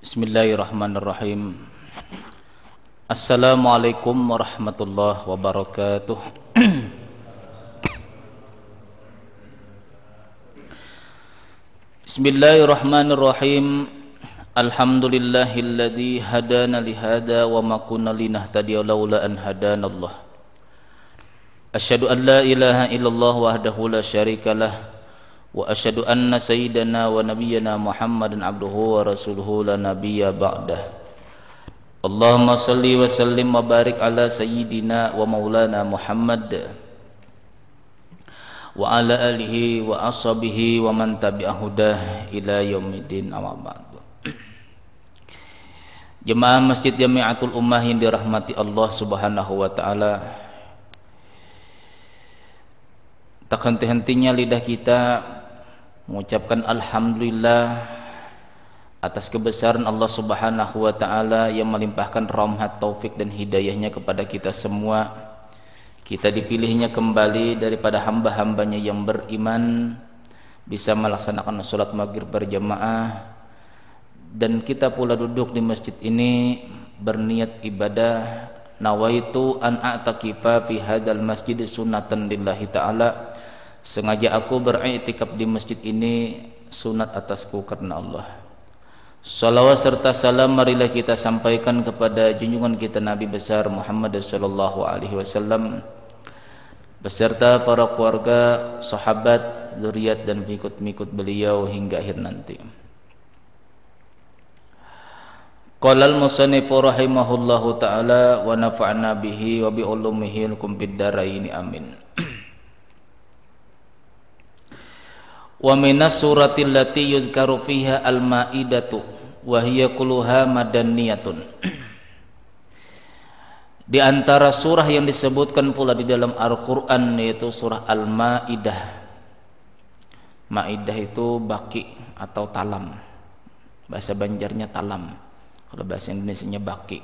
Bismillahirrahmanirrahim. Assalamualaikum warahmatullahi wabarakatuh. Bismillahirrahmanirrahim. Alhamdulillahilladzi hadana lihada wa ma kunna linahtadiya laula an hadanallah. Asyhadu an la ilaha illallah wahdahu la syarikalah wa asyhadu anna sayyidana wa nabiyyana Muhammadan abduhu wa rasuluhu la nabiyya ba'dah. Allahumma salli wa sallim wa barik ala sayyidina wa maulana Muhammad wa ala alihi wa ashabihi wa man tabi'ahudah ila yaumiddin, amma ba'du. Jemaah Masjid Jami'atul Ummah yang dirahmati Allah Subhanahu wa taala, tak henti-hentinya lidah kita mengucapkan alhamdulillah atas kebesaran Allah Subhanahu wa taala yang melimpahkan rahmat, taufik dan hidayahnya kepada kita semua. Kita dipilihnya kembali daripada hamba-hambanya yang beriman, bisa melaksanakan salat maghrib berjamaah, dan kita pula duduk di masjid ini berniat ibadah. Nawaitu an a'takifa fi hadzal masjid sunnatan lillahi ta'ala. Sengaja aku beriktikaf di masjid ini sunat atasku karena Allah. Salawat serta salam marilah kita sampaikan kepada junjungan kita Nabi besar Muhammad sallallahu alaihi wasallam beserta para keluarga, sahabat, zuriat dan pengikut-pengikut beliau hingga akhir nanti. Qala al-musannif rahimahullahu taala wa nafa'na bihi wa bi ulumihi lakum fid dharain amin. Wa minas suratil lati yuzkaru fiha al-maidatu wa hiya kulluha madaniyatun. Di antara surah yang disebutkan pula di dalam Al-Qur'an yaitu surah Al-Maidah. Maidah itu baki atau talam. Bahasa Banjarnya talam. Kalau bahasa Indonesianya baki.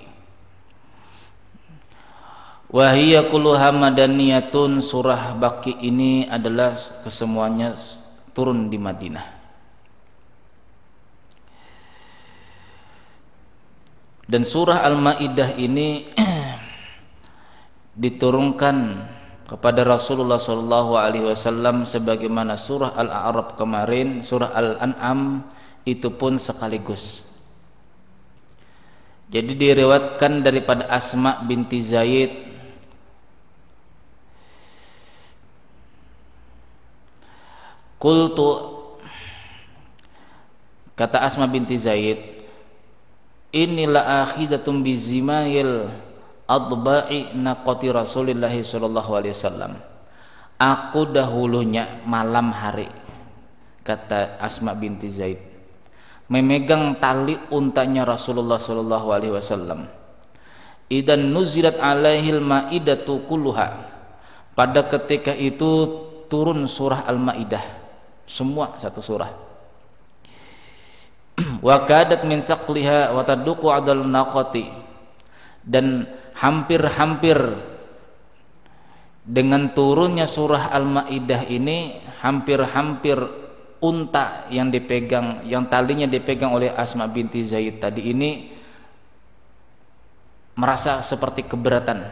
Wa hiya kulluha madaniyatun. Surah baki ini adalah kesemuanya turun di Madinah. Dan surah Al-Maidah ini diturunkan kepada Rasulullah SAW sebagaimana surah Al-A'raf kemarin, surah Al-An'am itu pun sekaligus. Jadi diriwayatkan daripada Asma binti Zaid qultu, kata Asma binti Zaid, inilah akhidatum bizimail adba'i naqati Rasulillah sallallahu alaihi wasallam. Aku dahulunya malam hari, kata Asma binti Zaid, memegang tali untanya Rasulullah sallallahu alaihi wasallam. Idan nuzilat alaihil maidatu kulluha. Pada ketika itu turun surah Al-Maidah, semua satu surah. Wa kadat min saqliha wa taduqu adal naqati. Dan hampir-hampir dengan turunnya surah Al-Maidah ini, hampir-hampir unta yang dipegang, yang talinya dipegang oleh Asma binti Zaid tadi ini merasa seperti keberatan.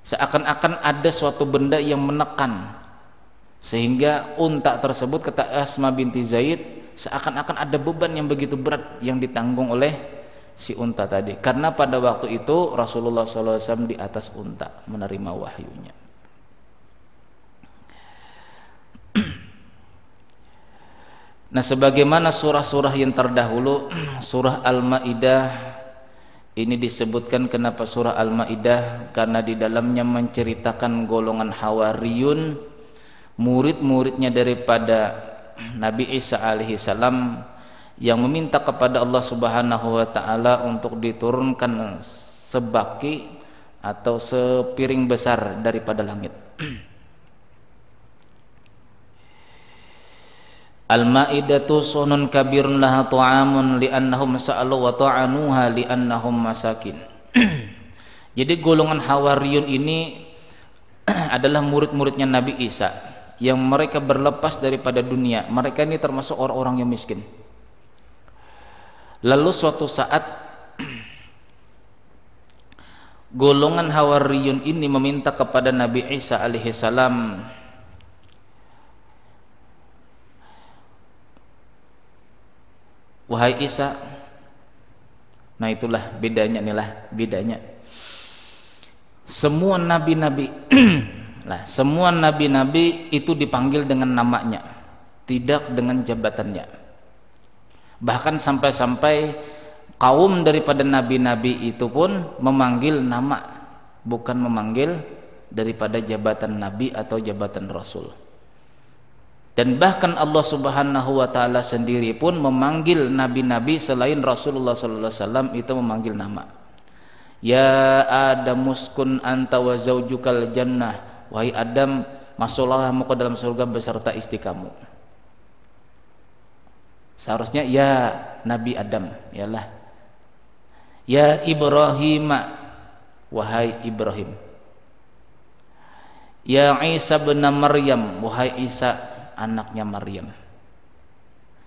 Seakan-akan ada suatu benda yang menekan, sehingga unta tersebut, kata Asma binti Zaid, seakan-akan ada beban yang begitu berat yang ditanggung oleh si unta tadi. Karena pada waktu itu Rasulullah SAW di atas unta menerima wahyunya. Nah, sebagaimana surah-surah yang terdahulu, surah Al-Maidah ini disebutkan kenapa surah Al-Maidah, karena di dalamnya menceritakan golongan Hawariyun, murid-muridnya daripada Nabi Isa alaihi salam, yang meminta kepada Allah Subhanahu wa taala untuk diturunkan sebaki atau sepiring besar daripada langit. Al-Maidatu sunun kabirun laha ta'amun li'annahum sa'alu wa ta'anuha li'annahum masakin. Jadi golongan Hawariyun ini adalah murid-muridnya Nabi Isa yang mereka berlepas daripada dunia. Mereka ini termasuk orang-orang yang miskin. Lalu suatu saat golongan Hawariyun ini meminta kepada Nabi Isa alaihi salam, wahai Isa. Nah itulah bedanya, inilah bedanya. Semua nabi-nabi lah, semua nabi-nabi itu dipanggil dengan namanya, tidak dengan jabatannya. Bahkan sampai-sampai kaum daripada nabi-nabi itu pun memanggil nama, bukan memanggil daripada jabatan nabi atau jabatan rasul. Dan bahkan Allah Subhanahu wa taala sendiri pun memanggil nabi-nabi selain Rasulullah sallallahu alaihi wasallam itu memanggil nama. Ya Adam uskun anta wa zaujukal jannah, wahai Adam, masuklah kamu ke dalam surga beserta istri kamu. Seharusnya ya Nabi Adam, ialah ya Ibrahim, wahai Ibrahim. Ya Isa bin Maryam, wahai Isa anaknya Maryam.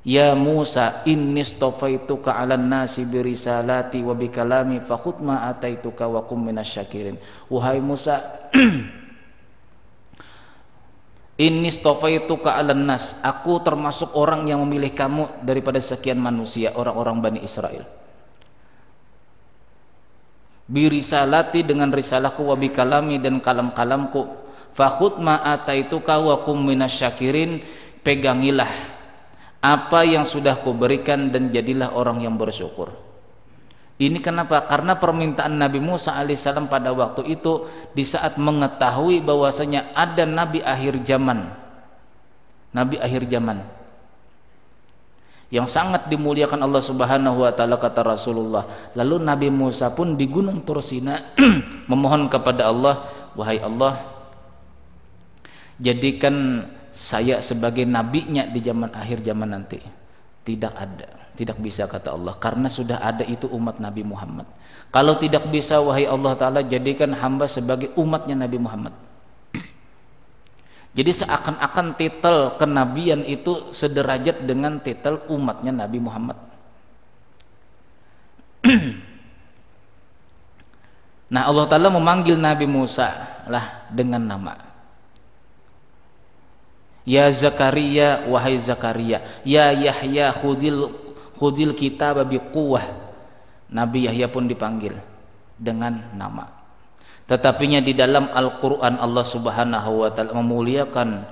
Ya Musa, inni istafaituka 'alan nasi birisalati wa bikalami fakhudh ma ataituka wa kum minasyakirin. Wahai Musa, inni istafaituka 'alan nas, aku termasuk orang yang memilih kamu daripada sekian manusia, orang-orang Bani Israel. Birisalati, dengan risalahku, wa bikalami, dan kalam-kalamku. Fakhudh ma ataituka wa kum minasyakirin, pegangilah apa yang sudah kuberikan dan jadilah orang yang bersyukur. Ini kenapa? Karena permintaan Nabi Musa alaihissalam pada waktu itu, di saat mengetahui bahwasanya ada nabi akhir zaman, nabi akhir zaman yang sangat dimuliakan Allah Subhanahu wa taala, kata Rasulullah. Lalu Nabi Musa pun di Gunung Tursina memohon kepada Allah, wahai Allah, jadikan saya sebagai nabinya di zaman akhir zaman nanti. Tidak ada, tidak bisa, kata Allah, karena sudah ada itu umat Nabi Muhammad. Kalau tidak bisa, wahai Allah Ta'ala, jadikan hamba sebagai umatnya Nabi Muhammad. Jadi seakan-akan titel kenabian itu sederajat dengan titel umatnya Nabi Muhammad. Nah, Allah Ta'ala memanggil Nabi Musa lah dengan nama. Ya Zakaria, wahai Zakaria. Ya Yahya, khudil kitab biquwah. Nabi Yahya pun dipanggil dengan nama. Tetapinya di dalam Al-Quran Allah Subhanahu wa taala memuliakan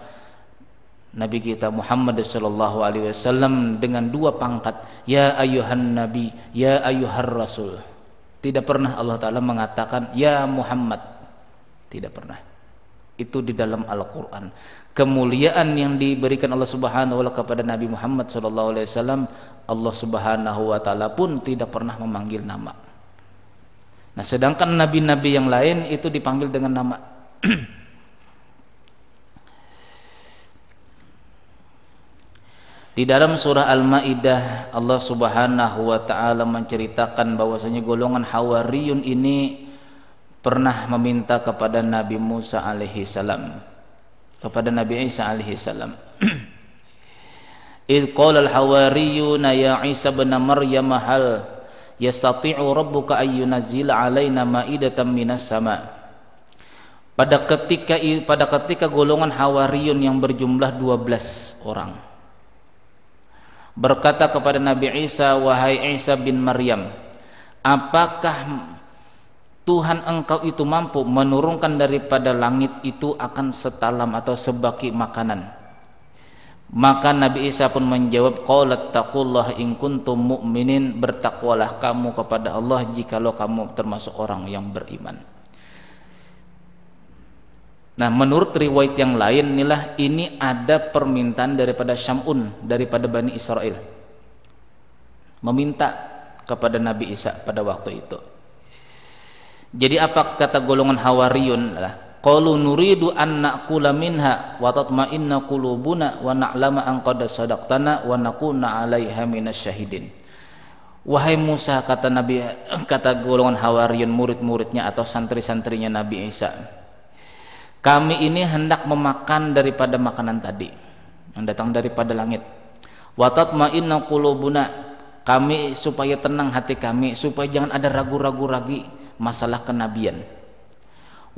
Nabi kita Muhammad sallallahu alaihi wasallam dengan dua pangkat, ya ayyuhan nabi, ya ayyuhar rasul. Tidak pernah Allah Ta'ala mengatakan ya Muhammad, tidak pernah. Itu di dalam Al-Quran. Kemuliaan yang diberikan Allah Subhanahu wa taala kepada Nabi Muhammad sallallahu alaihi wasallam, Allah Subhanahu wa taala pun tidak pernah memanggil nama. Nah, sedangkan nabi-nabi yang lain itu dipanggil dengan nama. Di dalam surah Al-Maidah Allah Subhanahu wa taala menceritakan bahwasanya golongan Hawariyun ini pernah meminta kepada Nabi Musa alaihi salam, kepada Nabi Isa alaihi salam. Idh qala al-hawariyuna ya Isa bin Maryam hal yastati'u rabbuka ay yunazzila 'alaina ma'idatan minas sama. Pada ketika golongan Hawariyun yang berjumlah 12 orang berkata kepada Nabi Isa, wahai Isa bin Maryam, apakah Tuhan engkau itu mampu menurunkan daripada langit itu akan setalam atau sebaki makanan? Maka Nabi Isa pun menjawab, qalat taqullah in kuntum mu'minin, bertakwalah kamu kepada Allah jikalau kamu termasuk orang yang beriman. Nah, menurut riwayat yang lain inilah, ini ada permintaan daripada Syamun, daripada Bani Israel, meminta kepada Nabi Isa pada waktu itu. Jadi apa kata golongan Hawariyun? Qalu nuridu an na'kula minha wa tatma'inna qulubuna wa na'lama an qad sadaqtana wa nakuna 'alaiha minasyahidin. Wahai Musa, kata golongan Hawariyun, murid-muridnya atau santri-santrinya Nabi Isa, kami ini hendak memakan daripada makanan tadi yang datang daripada langit. Wa tatma'inna qulubuna, kami supaya tenang hati kami, supaya jangan ada ragu-ragu lagi masalah kenabian.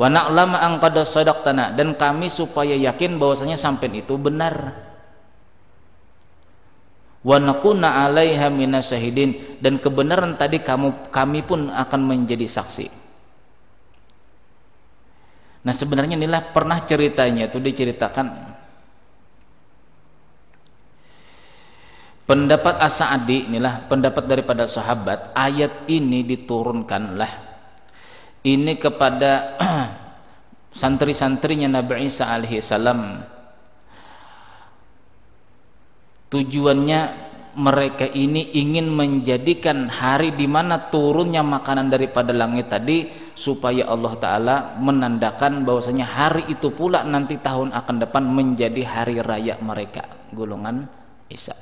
Wa na'lama an qad sadaqtana, dan kami supaya yakin bahwasanya sampean itu benar. Wa nakuna 'alaiha minasyahidin, dan kebenaran tadi kami pun akan menjadi saksi. Nah, sebenarnya inilah pernah ceritanya itu diceritakan pendapat As-Sa'di, inilah pendapat daripada sahabat, ayat ini diturunkanlah ini kepada santri-santrinya Nabi Isa alaihi salam. Tujuannya mereka ini ingin menjadikan hari di mana turunnya makanan daripada langit tadi supaya Allah Ta'ala menandakan bahwasanya hari itu pula nanti tahun akan depan menjadi hari raya mereka, golongan Isa.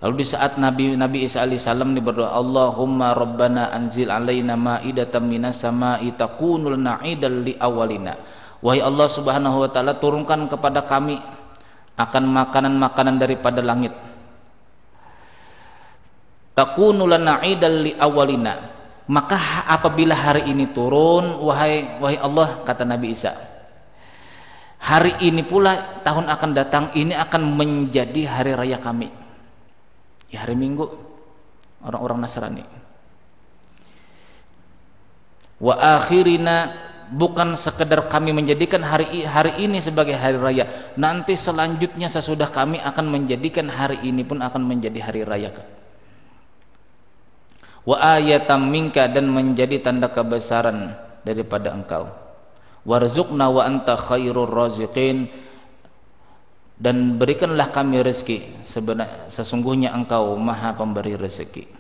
Lalu di saat Nabi Isa alaihissalam berdoa, Allahumma rabbana anzil alaina ma'idatan minas sama'i takunul na'idal li awalina. Wahai Allah Subhanahu wa taala, turunkan kepada kami akan makanan-makanan daripada langit. Takunu lana 'idal li awalina. Maka apabila hari ini turun, wahai Allah, kata Nabi Isa, hari ini pula tahun akan datang ini akan menjadi hari raya kami. Ya, hari Minggu orang-orang Nasrani. Wa akhirina, bukan sekedar kami menjadikan hari ini sebagai hari raya, nanti selanjutnya sesudah kami akan menjadikan hari ini pun akan menjadi hari raya. Wa ayatam minka, dan menjadi tanda kebesaran daripada engkau. Warzuqna wa anta khairur raziqin, dan berikanlah kami rezeki, sesungguhnya engkau maha pemberi rezeki.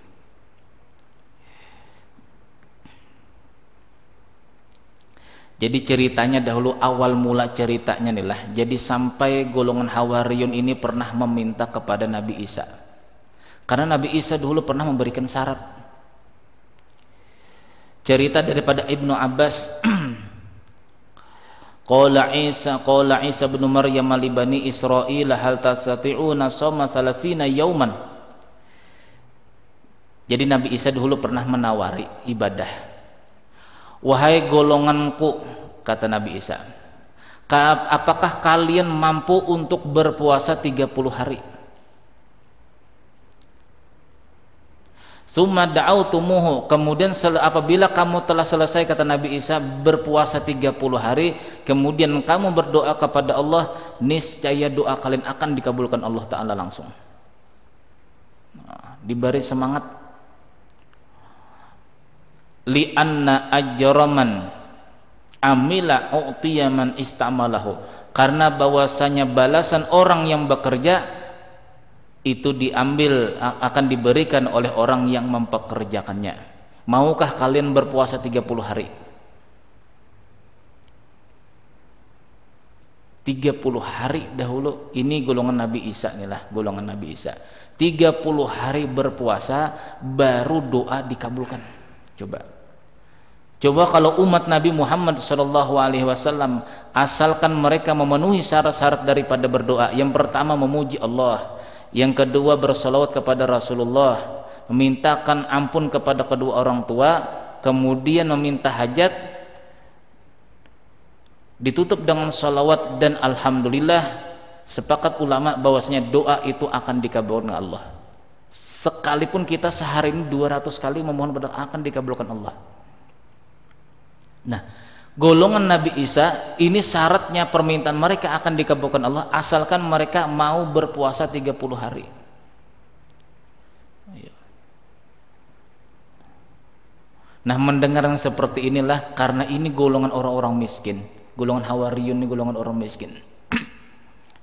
Jadi ceritanya dahulu, awal mula ceritanya inilah, jadi sampai golongan Hawariyun ini pernah meminta kepada Nabi Isa, karena Nabi Isa dahulu pernah memberikan syarat. Cerita daripada Ibnu Abbas, qala Isa bin Maryam li bani Israil hal tastati'una shoma salasina yauman. Jadi Nabi Isa dahulu pernah menawari ibadah. Wahai golonganku, kata Nabi Isa, apakah kalian mampu untuk berpuasa 30 hari? Summa da'autumuhu, kemudian apabila kamu telah selesai, kata Nabi Isa, berpuasa 30 hari, kemudian kamu berdoa kepada Allah, niscaya doa kalian akan dikabulkan Allah Ta'ala langsung. Nah, diberi semangat. Li'anna ajraman amila u'tiyaman istamalahu, karena bahwasanya balasan orang yang bekerja itu diambil, akan diberikan oleh orang yang mempekerjakannya. Maukah kalian berpuasa 30 hari? 30 hari dahulu, ini golongan Nabi Isa, inilah golongan Nabi Isa. 30 hari berpuasa baru doa dikabulkan. Coba kalau umat Nabi Muhammad SAW, asalkan mereka memenuhi syarat-syarat daripada berdoa. Yang pertama memuji Allah, yang kedua bersalawat kepada Rasulullah, memintakan ampun kepada kedua orang tua, kemudian meminta hajat, ditutup dengan salawat dan alhamdulillah. Sepakat ulama bahwasanya doa itu akan dikabulkan Allah. Sekalipun kita sehari ini 200 kali memohon berdoa, akan dikabulkan Allah. Nah, golongan Nabi Isa ini syaratnya permintaan mereka akan dikabulkan Allah asalkan mereka mau berpuasa 30 hari. Nah, mendengar yang seperti inilah, karena ini golongan orang-orang miskin, golongan Hawariyun ini golongan orang miskin.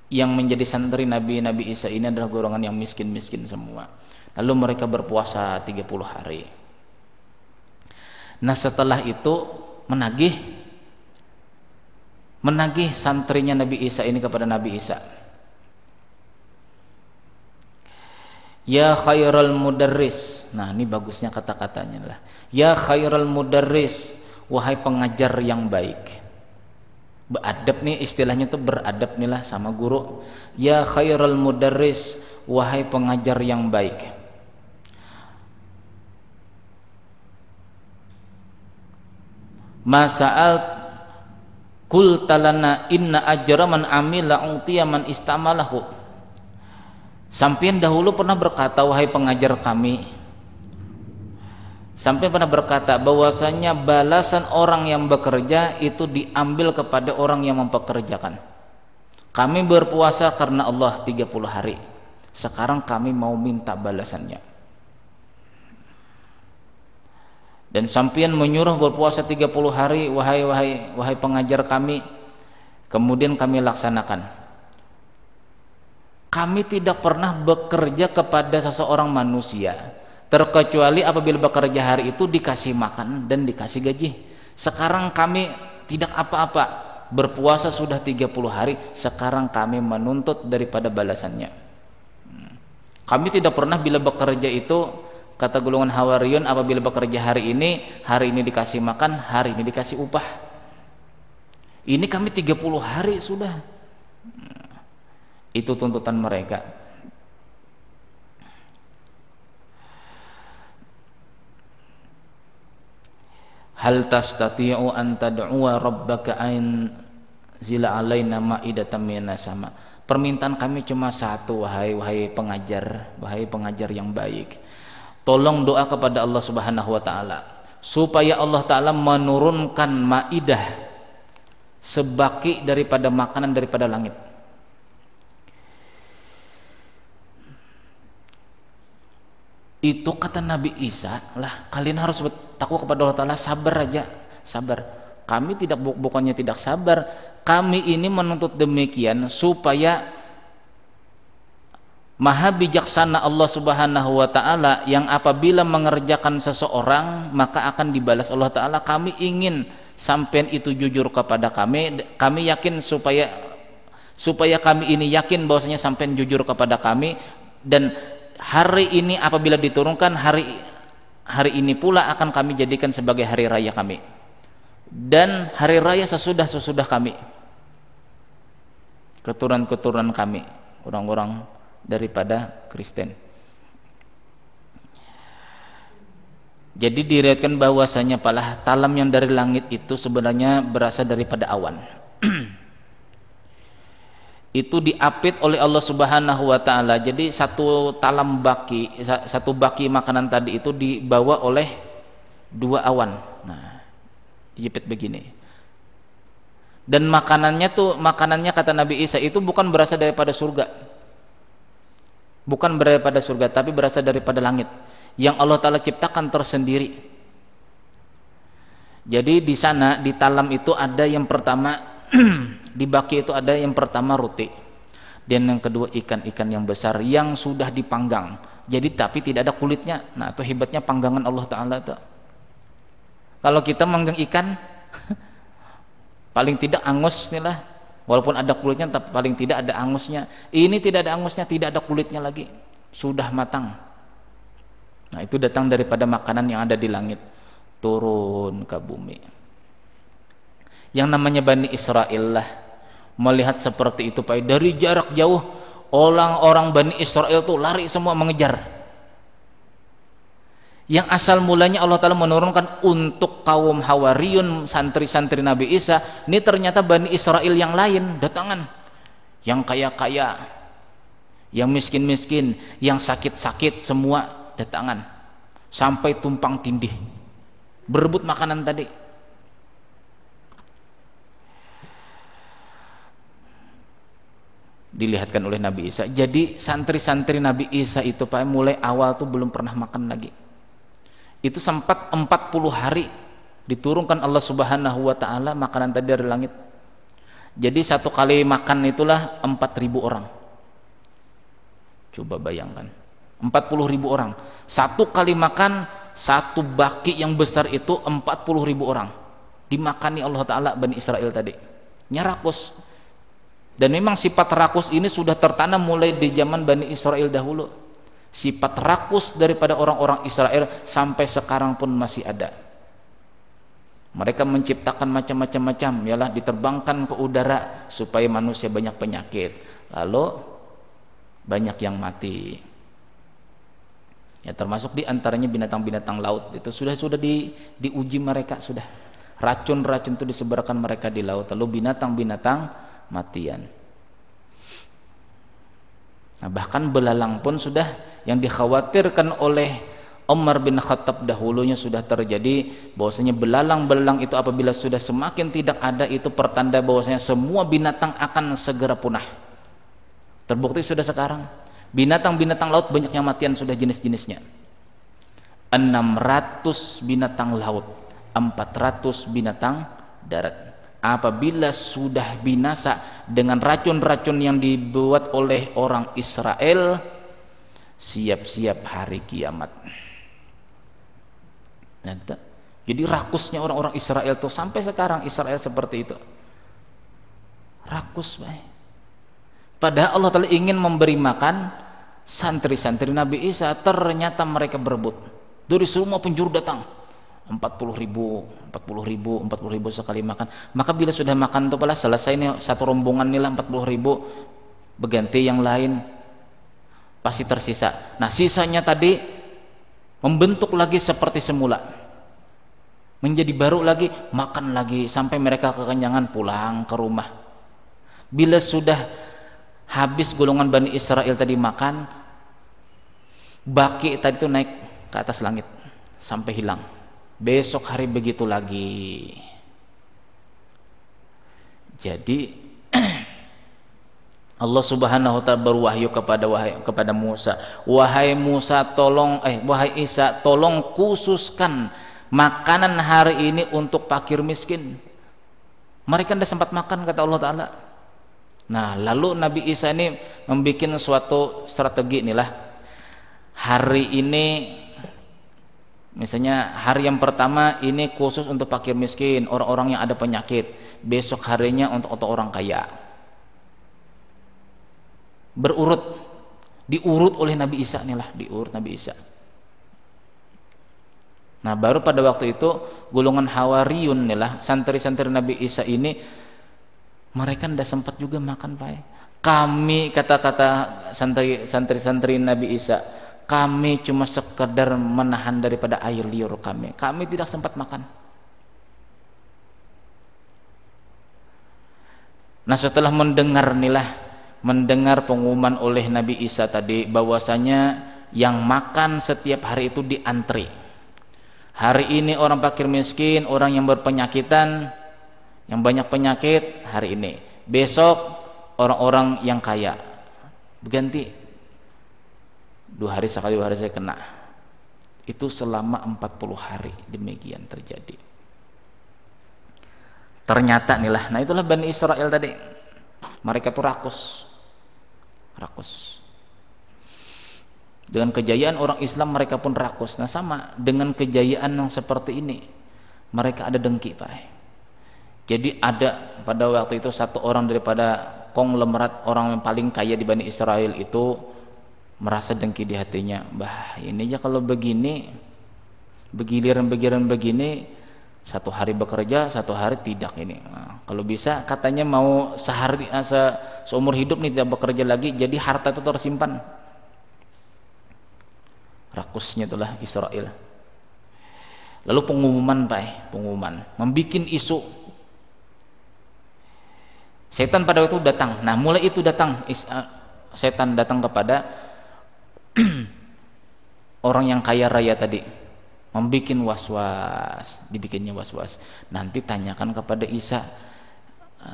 Yang menjadi santri Nabi Isa ini adalah golongan yang miskin-miskin semua. Lalu mereka berpuasa 30 hari. Nah, setelah itu menagih santrinya Nabi Isa ini kepada Nabi Isa. Ya khairal mudarris. Nah, ini bagusnya kata-katanya lah. Ya khairal mudarris, wahai pengajar yang baik. Beradab nih istilahnya tuh, beradab nih lah sama guru. Ya khairul mudarris, wahai pengajar yang baik. Masa'al kul talana inna ajra man amila utiya man istamalahu. Sampeyan dahulu pernah berkata, wahai pengajar kami, sampai pernah berkata bahwasanya balasan orang yang bekerja itu diambil kepada orang yang mempekerjakan. Kami berpuasa karena Allah 30 hari. Sekarang kami mau minta balasannya. Dan sampeyan menyuruh berpuasa 30 hari, wahai pengajar kami, kemudian kami laksanakan. Kami tidak pernah bekerja kepada seseorang manusia terkecuali apabila bekerja hari itu dikasih makan dan dikasih gaji. Sekarang kami tidak apa-apa, berpuasa sudah 30 hari, sekarang kami menuntut daripada balasannya. Kami tidak pernah bila bekerja itu, kata golongan Hawariyun, apabila bekerja hari ini dikasih makan, hari ini dikasih upah. Ini kami 30 hari sudah. Itu tuntutan mereka. Hal tastati'u an tad'uwa rabbaka an zila alaina ma'idatan minas sama. Permintaan kami cuma satu, wahai pengajar yang baik. Tolong doa kepada Allah Subhanahu wa taala supaya Allah taala menurunkan maidah, sebaki daripada makanan daripada langit. Itu kata Nabi Isa, lah kalian harus takwa kepada Allah Ta'ala, sabar aja, sabar. Kami tidak, bukannya tidak sabar, kami ini menuntut demikian supaya maha bijaksana Allah Subhanahu wa Ta'ala yang apabila mengerjakan seseorang maka akan dibalas Allah Ta'ala. Kami ingin sampean itu jujur kepada kami yakin supaya kami ini yakin bahwasanya sampean jujur kepada kami, dan hari ini apabila diturunkan, hari ini pula akan kami jadikan sebagai hari raya kami, dan hari raya sesudah kami, keturunan kami, orang-orang daripada Kristen. Jadi diriwayatkan bahwasanya palah talam yang dari langit itu sebenarnya berasal daripada awan. Itu diapit oleh Allah Subhanahu wa taala. Jadi satu baki makanan tadi itu dibawa oleh 2 awan. Nah, dijepit begini. Dan makanannya kata Nabi Isa itu bukan berasal daripada surga. Bukan daripada surga, tapi berasal daripada langit yang Allah taala ciptakan tersendiri. Jadi di sana di talam itu ada yang pertama di baki itu ada yang pertama roti, dan yang kedua ikan-ikan yang besar yang sudah dipanggang. Jadi tapi tidak ada kulitnya. Nah, itu hebatnya panggangan Allah Ta'ala itu. Kalau kita manggang ikan paling tidak angus nih lah, walaupun ada kulitnya tapi paling tidak ada angusnya. Ini tidak ada angusnya, tidak ada kulitnya lagi, sudah matang. Nah, itu datang daripada makanan yang ada di langit turun ke bumi. Yang namanya Bani Israel lah melihat seperti itu, Pak, dari jarak jauh orang-orang Bani Israel tuh lari semua mengejar. Yang asal mulanya Allah Ta'ala menurunkan untuk kaum Hawariyun, santri-santri Nabi Isa, ini ternyata Bani Israel yang lain datangan, yang kaya-kaya, yang miskin-miskin, yang sakit-sakit, semua datangan sampai tumpang tindih berebut makanan tadi. Dilihatkan oleh Nabi Isa. Jadi santri-santri Nabi Isa itu, Pak, mulai awal tuh belum pernah makan lagi. Itu sempat 40 hari diturunkan Allah Subhanahu wa taala makanan tadi dari langit. Jadi satu kali makan itulah 4.000 orang. Coba bayangkan, 40.000 orang. Satu kali makan, satu baki yang besar itu 40.000 orang. Dimakani Allah Ta'ala Bani Israel tadi. Nyarakus. Dan memang sifat rakus ini sudah tertanam mulai di zaman Bani Israel dahulu. Sifat rakus daripada orang-orang Israel sampai sekarang pun masih ada. Mereka menciptakan macam-macam, yalah, diterbangkan ke udara supaya manusia banyak penyakit, lalu banyak yang mati. Ya, termasuk di antaranya binatang-binatang laut itu sudah diuji mereka, sudah racun-racun itu disebarkan mereka di laut, lalu binatang-binatang matian. Nah, bahkan belalang pun sudah yang dikhawatirkan oleh Umar bin Khattab dahulunya sudah terjadi, bahwasanya belalang-belalang itu apabila sudah semakin tidak ada, itu pertanda bahwasanya semua binatang akan segera punah. Terbukti sudah sekarang binatang-binatang laut banyak yang matian sudah, jenis-jenisnya 600 binatang laut, 400 binatang darat. Apabila sudah binasa dengan racun-racun yang dibuat oleh orang Israel, siap-siap hari kiamat. Jadi rakusnya orang-orang Israel tuh sampai sekarang, Israel seperti itu, rakus, baik. Padahal Allah Ta'ala ingin memberi makan santri-santri Nabi Isa, ternyata mereka berebut. Dari semua penjuru datang, 40.000 sekali makan. Maka bila sudah makan tuh pala selesai nih satu rombongan inilah 40.000, berganti yang lain pasti tersisa. Nah, sisanya tadi membentuk lagi seperti semula, menjadi baru lagi, makan lagi sampai mereka kekenyangan, pulang ke rumah. Bila sudah habis golongan Bani Israel tadi makan, baki tadi itu naik ke atas langit sampai hilang. Besok hari begitu lagi. Jadi Allah Subhanahu wa ta'ala berwahyu kepada Musa, wahai Musa tolong wahai Isa, tolong khususkan makanan hari ini untuk fakir miskin. Mereka tidak sempat makan, kata Allah Ta'ala. Nah, lalu Nabi Isa ini membuat suatu strategi inilah. Hari ini misalnya hari yang pertama ini khusus untuk fakir miskin, orang-orang yang ada penyakit. Besok harinya untuk orang kaya. Berurut, diurut oleh Nabi Isa inilah, diurut Nabi Isa. Nah, baru pada waktu itu golongan Hawariyun inilah, santri-santri Nabi Isa ini, mereka tidak sempat juga makan, Pak. Kami, kata-kata santri-santri Nabi Isa, kami cuma sekedar menahan daripada air liur kami tidak sempat makan. Nah, setelah mendengar pengumuman oleh Nabi Isa tadi bahwasanya yang makan setiap hari itu diantri. Hari ini orang fakir miskin, orang yang berpenyakitan, yang banyak penyakit hari ini. Besok orang-orang yang kaya. Berganti. 2 hari sekali, 2 hari saya kena. Itu selama 40 hari demikian terjadi. Ternyata inilah, nah itulah Bani Israel tadi. Mereka tuh rakus. Dengan kejayaan orang Islam mereka pun rakus. Nah, sama dengan kejayaan yang seperti ini, mereka ada dengki, Pak. Jadi ada pada waktu itu satu orang daripada konglomerat orang yang paling kaya di Bani Israel itu merasa dengki di hatinya. Bah, ini aja kalau begini, begiliran begini, satu hari bekerja, satu hari tidak ini. Nah, kalau bisa katanya mau sehari seumur hidup nih tidak bekerja lagi, jadi harta itu tersimpan. Rakusnya itulah Israel. Lalu pengumuman, Pak, pengumuman, membikin isu. Setan pada waktu itu datang. Nah, mulai itu datang setan datang kepada orang yang kaya raya tadi, membikin was-was, dibikinnya was-was. Nanti tanyakan kepada Isa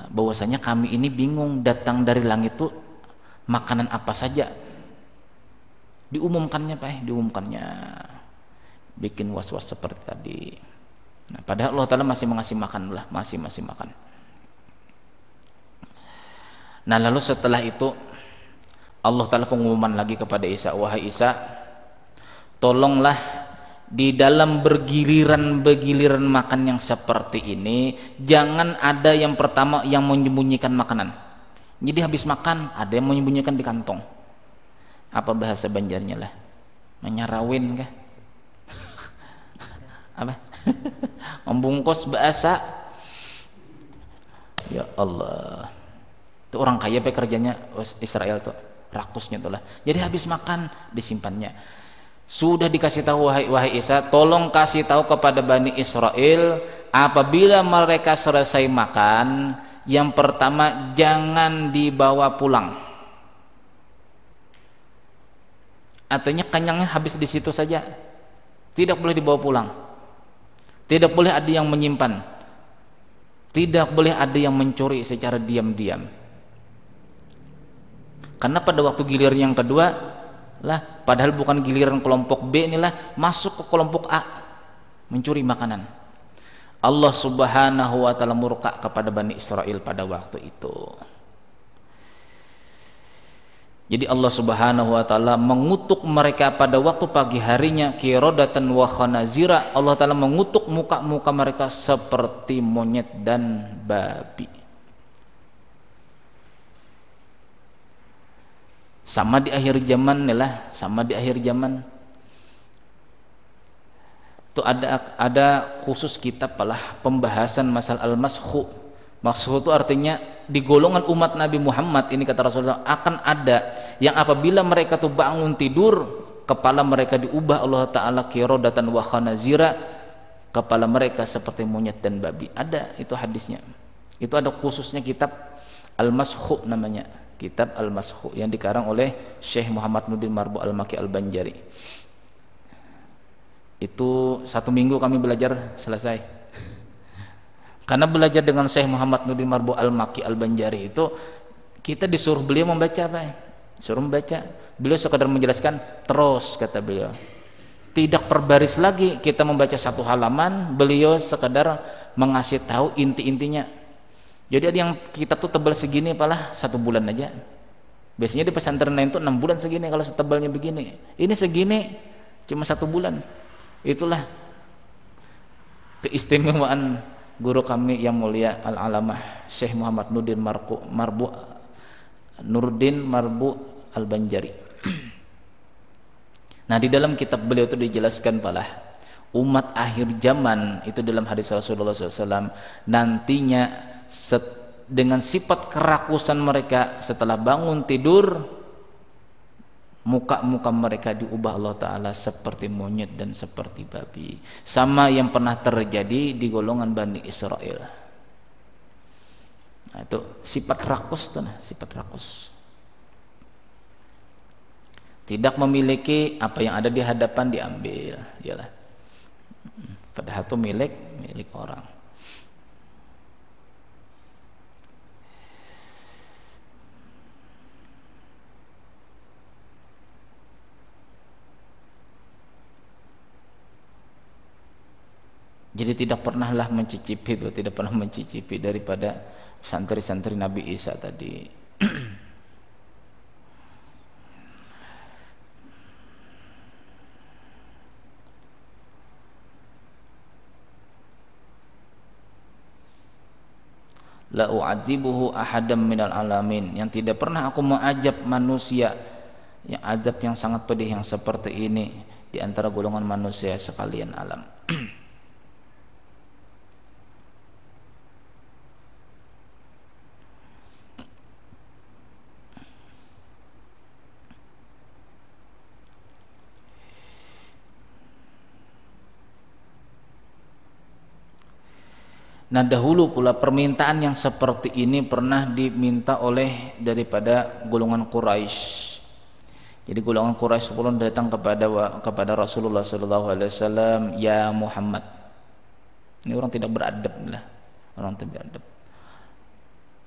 bahwasanya kami ini bingung datang dari langit itu makanan apa saja. Diumumkannya, Pak, diumumkannya, bikin was-was seperti tadi. Nah, padahal Allah Ta'ala masih mengasih makan lah, masih makan. Nah, lalu setelah itu Allah Ta'ala pengumuman lagi kepada Isa, wahai Isa, tolonglah di dalam bergiliran makan yang seperti ini, jangan ada yang pertama yang menyembunyikan makanan. Jadi habis makan ada yang menyembunyikan di kantong. Apa bahasa Banjarnya lah? Menyarawin kah? Apa? membungkus bahasa. Ya Allah, itu orang kaya pe kerjanya Israel tuh, rakusnya tuh lah. Jadi habis makan disimpannya. Sudah dikasih tahu, wahai Isa, tolong kasih tahu kepada Bani Israel, apabila mereka selesai makan, yang pertama jangan dibawa pulang. Artinya kenyangnya habis di situ saja, tidak boleh dibawa pulang, tidak boleh ada yang menyimpan, tidak boleh ada yang mencuri secara diam-diam. Karena pada waktu gilir yang kedua lah, padahal bukan giliran kelompok B, inilah masuk ke kelompok A mencuri makanan. Allah Subhanahu wa taala murka kepada Bani Israel pada waktu itu. Jadi Allah Subhanahu wa taala mengutuk mereka pada waktu pagi harinya, qiradatan wa khanazira. Allah taala mengutuk muka-muka mereka seperti monyet dan babi. Sama di akhir zaman nih, sama di akhir zaman itu ada khusus kitab lah pembahasan masalah al-mashu. Mashu itu artinya di golongan umat Nabi Muhammad ini, kata Rasulullah, akan ada yang apabila mereka tuh bangun tidur, kepala mereka diubah Allah Ta'ala qiradatan wa khanazira, kepala mereka seperti monyet dan babi. Ada itu hadisnya. Itu ada khususnya kitab al-mashu namanya, kitab al-mashu yang dikarang oleh Syekh Muhammad Nurdin Marbu Al-Maki Al-Banjari. Itu 1 minggu kami belajar selesai. Karena belajar dengan Syekh Muhammad Nurdin Marbu Al-Maki Al-Banjari itu kita disuruh beliau membaca apa ya? Suruh membaca. Beliau sekadar menjelaskan, terus kata beliau. Tidak per baris lagi kita membaca 1 halaman, beliau sekadar mengasih tahu inti-intinya. Jadi ada yang kitab tuh tebal segini apalah 1 bulan aja. Biasanya di pesantren lain tuh 6 bulan segini kalau setebalnya begini. Ini segini cuma 1 bulan. Itulah keistimewaan guru kami yang mulia Al-Alamah Syekh Muhammad Nurdin Marbu Al-Banjari. Nah, di dalam kitab beliau itu dijelaskan pala umat akhir zaman itu dalam hadis Rasulullah SAW nantinya dengan sifat kerakusan mereka setelah bangun tidur, muka-muka mereka diubah Allah Ta'ala seperti monyet dan seperti babi, sama yang pernah terjadi di golongan Bani Israel. Nah, itu sifat rakus tuh, sifat rakus, tidak memiliki apa yang ada di hadapan diambil, iyalah, padahal itu milik orang. Jadi tidak pernahlah mencicipi itu, tidak pernah mencicipi daripada santri-santri Nabi Isa tadi. La u'adzibuhu ahadam minal alamin, yang tidak pernah aku mengajab manusia yang azab yang sangat pedih yang seperti ini di antara golongan manusia sekalian alam. Nah, dahulu pula permintaan yang seperti ini pernah diminta oleh daripada golongan Quraisy. Jadi golongan Quraisy pun datang kepada Rasulullah SAW, ya Muhammad. Ini orang tidak beradab lah, orang tidak beradab.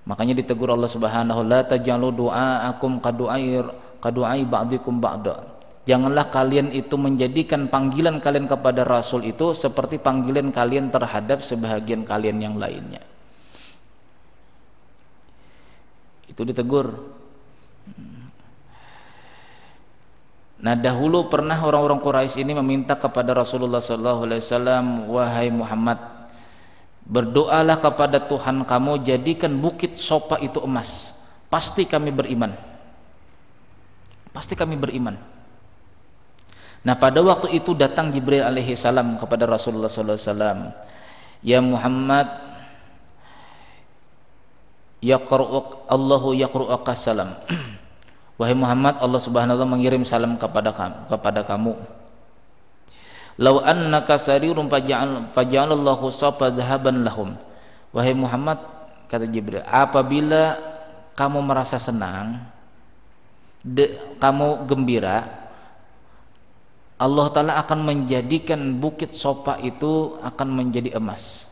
Makanya ditegur Allah Subhanahu, la taj'alu du'aakum qadu'ai ba'dikum ba'da. Janganlah kalian itu menjadikan panggilan kalian kepada Rasul itu seperti panggilan kalian terhadap sebahagian kalian yang lainnya. Itu ditegur. Nah, dahulu pernah orang-orang Quraisy ini meminta kepada Rasulullah SAW, wahai Muhammad, berdoalah kepada Tuhan kamu, jadikan bukit Sofa itu emas. Pasti kami beriman. Pasti kami beriman. Nah, pada waktu itu datang Jibril alaihi salam kepada Rasulullah sallallahu alaihi wasallam, "Ya Muhammad, Allahu yaqra'uka salam." Wahai Muhammad, Allah Subhanahu wa taala mengirim salam kepada kamu. "Lau annaka sarirun faja'alallahu safa dhahaban lahum." Wahai Muhammad, kata Jibril, apabila kamu merasa senang, kamu gembira, Allah Ta'ala akan menjadikan bukit Sofa itu akan menjadi emas.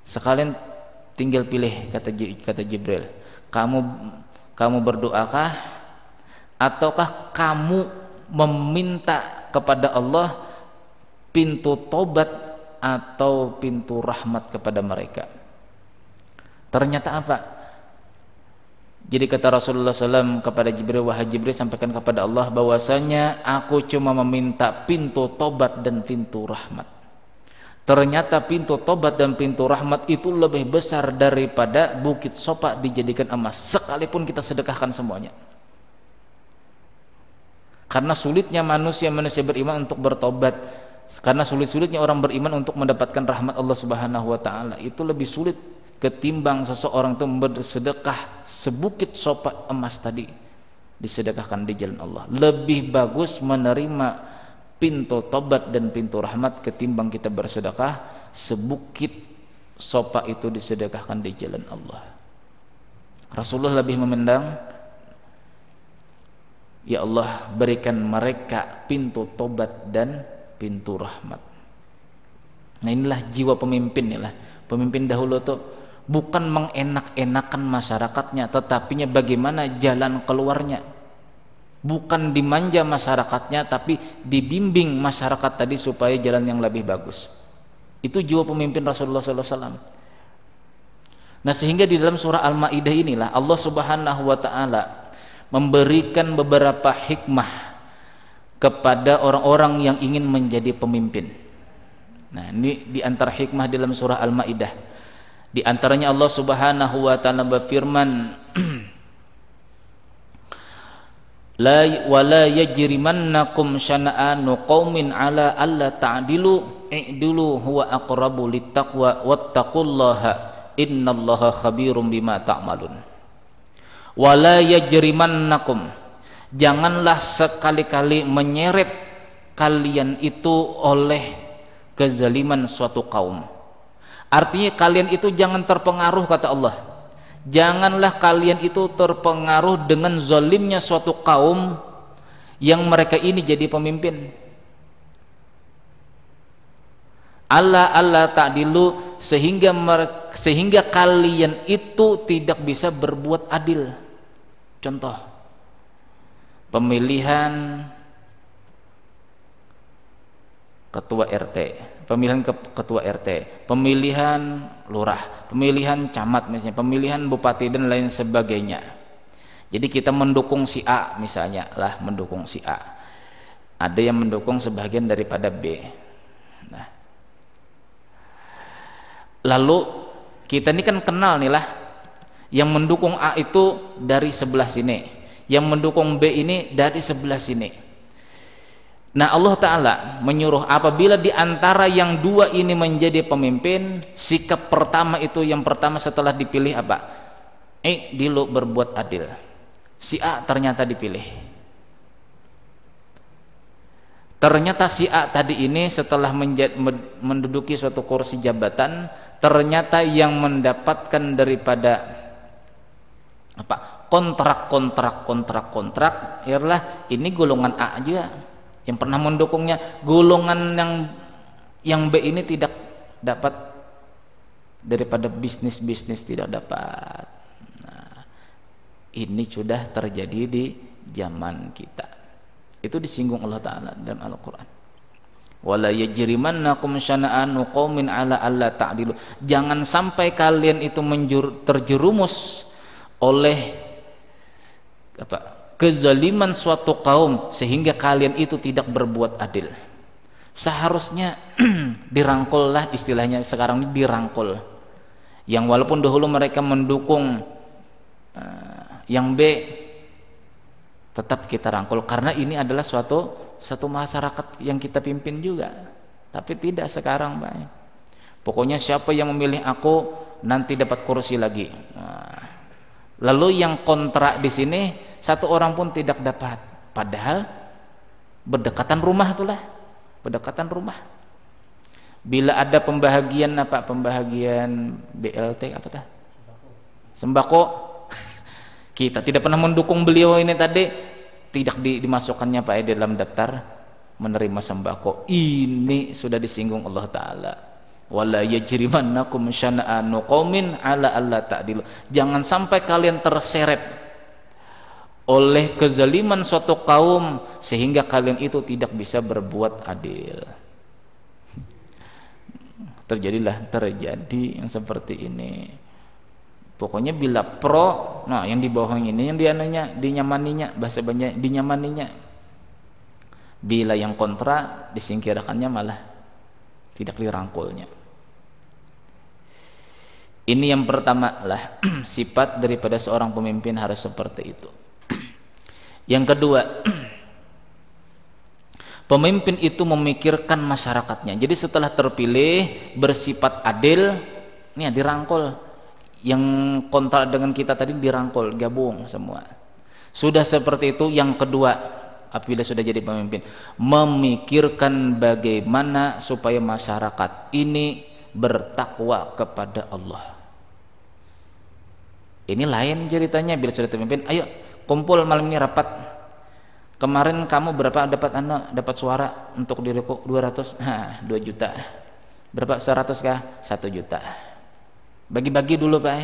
Sekalian tinggal pilih, kata Jibril, kamu berdoakah ataukah kamu meminta kepada Allah pintu tobat atau pintu rahmat kepada mereka. Ternyata apa? Jadi kata Rasulullah SAW kepada Jibril, wahai Jibril, sampaikan kepada Allah bahwasanya aku cuma meminta pintu tobat dan pintu rahmat. Ternyata pintu tobat dan pintu rahmat itu lebih besar daripada bukit Sofa dijadikan emas, sekalipun kita sedekahkan semuanya. Karena sulitnya manusia beriman untuk bertobat, karena sulit-sulitnya orang beriman untuk mendapatkan rahmat Allah Subhanahu wa taala, itu lebih sulit ketimbang seseorang itu bersedekah sebukit Sofa emas tadi disedekahkan di jalan Allah. Lebih bagus menerima pintu tobat dan pintu rahmat ketimbang kita bersedekah sebukit Sofa itu disedekahkan di jalan Allah. Rasulullah lebih memandang, ya Allah, berikan mereka pintu tobat dan pintu rahmat. Nah, inilah jiwa pemimpin, inilah pemimpin dahulu tuh bukan mengenak-enakan masyarakatnya, tetapinya bagaimana jalan keluarnya. Bukan dimanja masyarakatnya, tapi dibimbing masyarakat tadi supaya jalan yang lebih bagus. Itu jiwa pemimpin Rasulullah SAW. Nah, sehingga di dalam surah Al-Maidah inilah Allah Subhanahu wa taala memberikan beberapa hikmah kepada orang-orang yang ingin menjadi pemimpin. Nah, ini di antara hikmah dalam surah Al-Maidah. Di antaranya Allah Subhanahu wa taala berfirman, wala yajrimannakum syana'anu qaumin ala alla ta'dilu i'dilu huwa aqrabu littaqwa wattaqullaha innallaha khabirum bima ta'malun. Wala yajrimannakum, janganlah sekali-kali menyeret kalian itu oleh kezaliman suatu kaum. Artinya kalian itu jangan terpengaruh, kata Allah, janganlah kalian itu terpengaruh dengan zalimnya suatu kaum yang mereka ini jadi pemimpin. Allah ta'dilu, sehingga kalian itu tidak bisa berbuat adil. Contoh, pemilihan ketua RT, pemilihan ketua RT, pemilihan lurah, pemilihan camat misalnya, pemilihan bupati dan lain sebagainya. Jadi kita mendukung si A misalnya lah, mendukung si A. Ada yang mendukung sebagian daripada B. Nah, lalu kita ini kan kenal nih lah, yang mendukung A itu dari sebelah sini, yang mendukung B ini dari sebelah sini. Nah, Allah Ta'ala menyuruh apabila di antara yang dua ini menjadi pemimpin, sikap pertama itu, yang pertama setelah dipilih apa? Dulu berbuat adil. Si A ternyata dipilih. Ternyata si A tadi ini setelah menduduki suatu kursi jabatan, ternyata yang mendapatkan daripada apa? Kontrak ialah ini golongan A juga yang pernah mendukungnya, golongan yang B ini tidak dapat daripada bisnis tidak dapat. Nah, ini sudah terjadi di zaman kita. Itu disinggung Allah Ta'ala dalam Al-Quran. Wala yajrimannakum syana'anu qaumin ala alla ta'dilu, jangan sampai kalian itu terjerumus oleh apa? Kezaliman suatu kaum sehingga kalian itu tidak berbuat adil. Seharusnya dirangkul lah, istilahnya sekarang ini dirangkul. Yang walaupun dahulu mereka mendukung yang B, tetap kita rangkul karena ini adalah suatu satu masyarakat yang kita pimpin juga. Tapi tidak sekarang, Pak. Pokoknya siapa yang memilih aku nanti dapat kursi lagi. Nah, lalu yang kontrak di sini satu orang pun tidak dapat. Padahal berdekatan rumah itulah, berdekatan rumah. Bila ada pembahagian pembahagian BLT apa tah? Sembako. Kita tidak pernah mendukung beliau ini tadi, tidak dimasukkannya Pak di dalam daftar menerima sembako. Ini sudah disinggung Allah Ta'ala, wala yajrimannakum syana'anu qaumin ala alla ta'dilu. Jangan sampai kalian terseret oleh kezaliman suatu kaum sehingga kalian itu tidak bisa berbuat adil. Terjadi yang seperti ini. Pokoknya bila pro, nah yang di bawah ini yang dinyamaninya, bahasa banyak dinyamaninya. Bila yang kontra disingkirkannya malah tidak dirangkulnya. Ini yang pertama lah sifat daripada seorang pemimpin harus seperti itu. Yang kedua, pemimpin itu memikirkan masyarakatnya. Jadi setelah terpilih bersifat adil, nih dirangkul. Yang kontra dengan kita tadi dirangkul, gabung semua. Sudah seperti itu. Yang kedua, apabila sudah jadi pemimpin, memikirkan bagaimana supaya masyarakat ini bertakwa kepada Allah. Ini lain ceritanya bila sudah pemimpin. Ayo kumpul malam ini rapat. Kemarin kamu berapa dapat suara untuk diriku? 200. 2 juta. Berapa 100 kah? 1 juta. Bagi-bagi dulu Pak.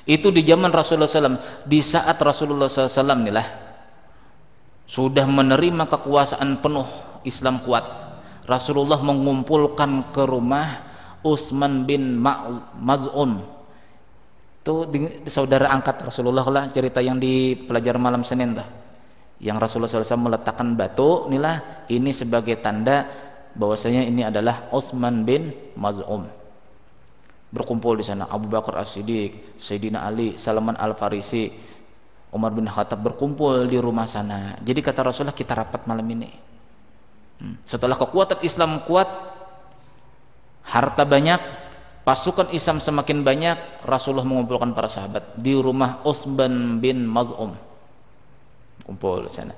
Itu di zaman Rasulullah SAW. Di saat Rasulullah SAW inilah sudah menerima kekuasaan penuh, Islam kuat. Rasulullah mengumpulkan ke rumah Utsman bin Maz'un. Itu saudara angkat Rasulullah lah, cerita yang di pelajaran malam Senin tuh. Yang Rasulullah SAW meletakkan batu, inilah ini sebagai tanda bahwasanya ini adalah Utsman bin Maz'un. Berkumpul di sana Abu Bakar As-Siddiq, Sayyidina Ali, Salman Al-Farisi, Umar bin Khattab berkumpul di rumah sana. Jadi kata Rasulullah, kita rapat malam ini. Setelah kekuatan Islam kuat, harta banyak, pasukan Islam semakin banyak, Rasulullah mengumpulkan para sahabat di rumah Utsman bin Maz'un. Kumpul di sana.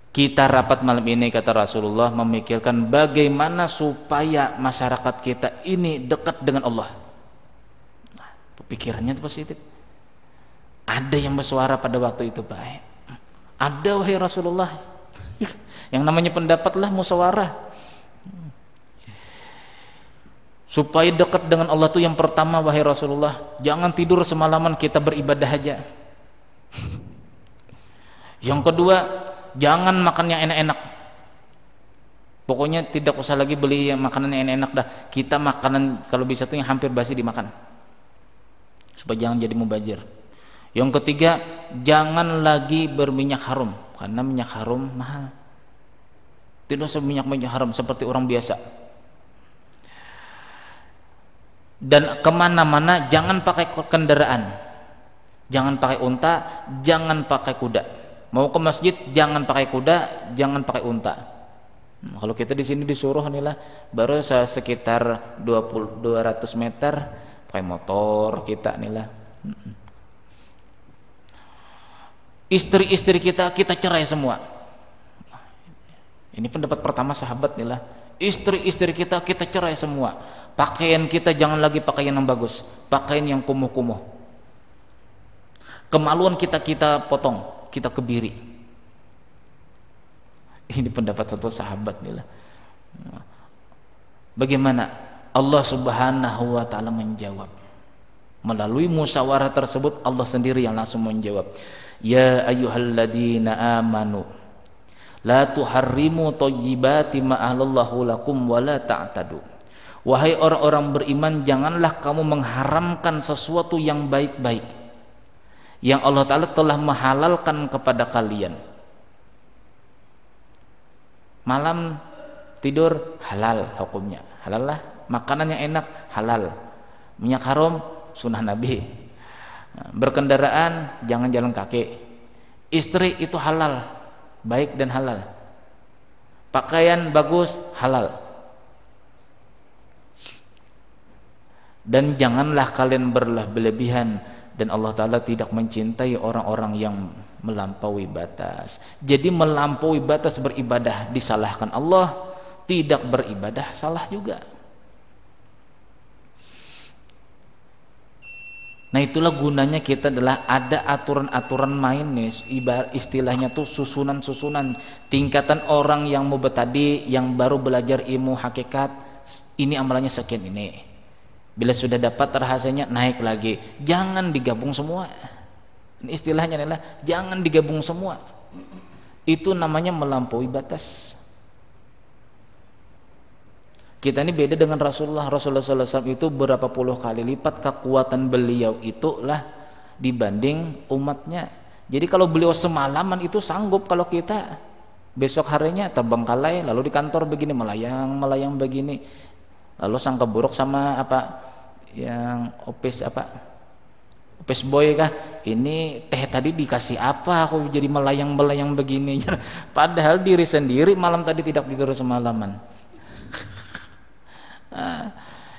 Kita rapat malam ini, kata Rasulullah, memikirkan bagaimana supaya masyarakat kita ini dekat dengan Allah. Nah, pikirannya itu positif. Ada yang bersuara pada waktu itu, Pak. Ada, wahai Rasulullah. Yang namanya pendapat lah, musyawarah. Supaya dekat dengan Allah itu yang pertama, wahai Rasulullah, jangan tidur semalaman, kita beribadah aja. Yang kedua, jangan makan yang enak-enak. Pokoknya tidak usah lagi beli makanan yang enak-enak dah. Kita makanan kalau bisa tuh yang hampir basi dimakan. Supaya jangan jadi mubazir. Yang ketiga, jangan lagi berminyak haram, karena minyak haram mahal. Tidak usah minyak haram seperti orang biasa. Dan kemana-mana jangan pakai kendaraan, jangan pakai unta, jangan pakai kuda. Mau ke masjid jangan pakai kuda, jangan pakai unta. Kalau kita di sini disuruh inilah baru sekitar 200 meter pakai motor kita inilah. Istri-istri kita cerai semua. Ini pendapat pertama sahabat inilah. Istri-istri kita cerai semua. Pakaian kita jangan lagi pakaian yang bagus, pakaian yang kumuh-kumuh. Kemaluan kita potong, kita kebiri. Ini pendapat satu sahabat inilah. Bagaimana Allah Subhanahu wa taala menjawab? Melalui musyawarah tersebut Allah sendiri yang langsung menjawab. Ya ayyuhalladzina amanu la tuharrimu thayyibati ma ahlallahu lakum wa la ta'tadu. Wahai orang-orang beriman, janganlah kamu mengharamkan sesuatu yang baik-baik yang Allah Ta'ala telah menghalalkan kepada kalian. Malam tidur halal hukumnya, halal lah. Makanan yang enak halal. Minyak haram sunnah Nabi. Berkendaraan jangan jalan kaki. Istri itu halal, baik dan halal. Pakaian bagus, halal. Dan janganlah kalian berlebihan, dan Allah Ta'ala tidak mencintai orang-orang yang melampaui batas. Jadi melampaui batas beribadah disalahkan Allah, tidak beribadah salah juga. Nah itulah gunanya kita adalah ada aturan-aturan main nih, istilahnya tuh susunan-susunan tingkatan orang yang mubtadi, yang baru belajar ilmu hakikat. Ini amalannya sekian ini, bila sudah dapat rahasianya naik lagi, jangan digabung semua. Ini istilahnya adalah jangan digabung semua, itu namanya melampaui batas. Kita ini beda dengan Rasulullah SAW, itu berapa puluh kali lipat kekuatan beliau itulah dibanding umatnya. Jadi kalau beliau semalaman itu sanggup, kalau kita besok harinya terbengkalai, lalu di kantor begini melayang begini, lalu sangka buruk sama apa yang office boy kah, ini teh tadi dikasih apa aku jadi melayang begini. Padahal diri sendiri malam tadi tidak tidur semalaman.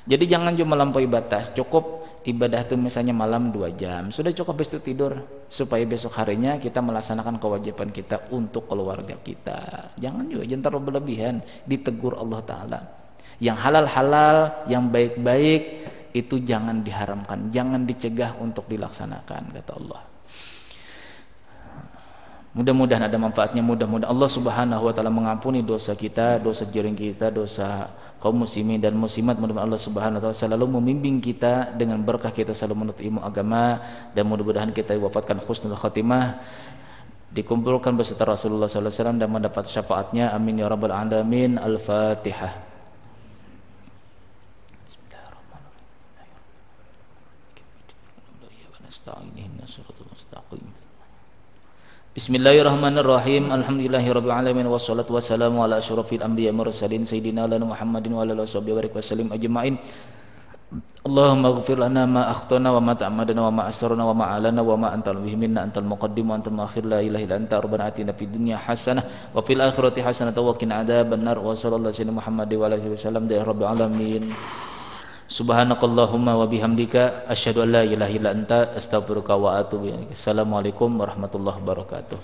Jadi jangan cuma melampaui batas. Cukup ibadah itu misalnya malam 2 jam, sudah cukup, habis itu tidur, supaya besok harinya kita melaksanakan kewajiban kita untuk keluarga kita. Jangan terlalu berlebihan, ditegur Allah Ta'ala. Yang halal-halal, yang baik-baik itu jangan diharamkan, jangan dicegah untuk dilaksanakan, kata Allah. Mudah-mudahan ada manfaatnya, mudah-mudahan Allah Subhanahu wa Ta'ala mengampuni dosa kita, dosa jering kita, dosa kaum muslimin dan muslimat. Mudah-mudahan Allah Subhanahu wa Ta'ala selalu membimbing kita dengan berkah kita selalu menuntut ilmu agama, dan mudah-mudahan kita wafatkan husnul khatimah, dikumpulkan beserta Rasulullah sallallahu alaihi wasallam dan mendapat syafaatnya. Amin ya rabbal alamin. Al-Fatihah. Bismillahirrahmanirrahim. Alhamdulillahirabbil alamin, wassalatu wassalamu ala asyrofil anbiya mursalin sayyidina lana Muhammadin wa ala alihi wasallam ajma'in. Allahumma ighfir lana ma akhtana wa ma ta'amadana wa ma asrarna wa ma alana wa ma antal bihi minna antal muqaddim wa antal muakhir, la ilaha illa anta, rabbana atina fid dunya hasanah wa fil akhirati hasanah wa qina adzabannar. Wa sallallahu alaihi Muhammad wa alihi wasallam ya rabbil alamin. Subhanakallahumma wa bihamdika asyhadu an la ilaha illa anta astaghfiruka wa atubu ilaik. Assalamualaikum warahmatullahi wabarakatuh.